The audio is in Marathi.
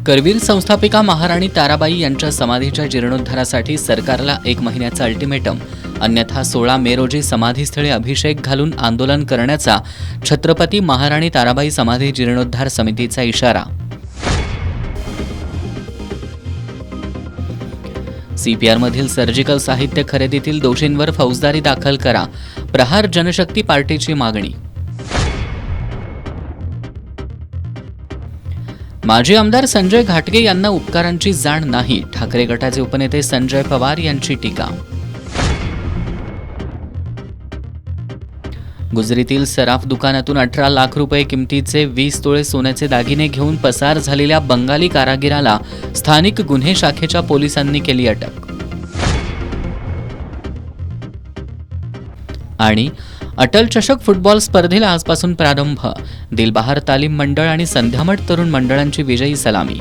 करवीर संस्थापिका महाराणी ताराबाई यांच्या समाधीच्या जीर्णोद्धारासाठी सरकारला 1 महिन्याचा अल्टिमेटम, अन्यथा 16 मे रोजी समाधीस्थळी अभिषेक घालून आंदोलन करण्याचा छत्रपती महाराणी ताराबाई समाधी जीर्णोद्धार समितीचा इशारा. सीपीआरमधील सर्जिकल साहित्य खरेदीतील दोषींवर फौजदारी दाखल करा, प्रहार जनशक्ती पार्टीची मागणी. माजी आमदार संजय घाटगे यांना उपकारांची जाण नाही, ठाकरे गटाचे उपनेते संजय पवार यांची टीका. गुजरीतील सराफ दुकानातून 18 लाख रुपये किमतीचे 20 तोळे सोन्याचे दागिने घेऊन पसार झालेल्या बंगाली कारागिराला स्थानिक गुन्हे शाखेच्या पोलिसांनी केली अटक. आणि अटल चषक फुटबॉल स्पर्धेला आजपासून प्रारंभ, दिलबहार तालीम मंडळ आणि संध्यामठ तरुण मंडळांची विजयी सलामी.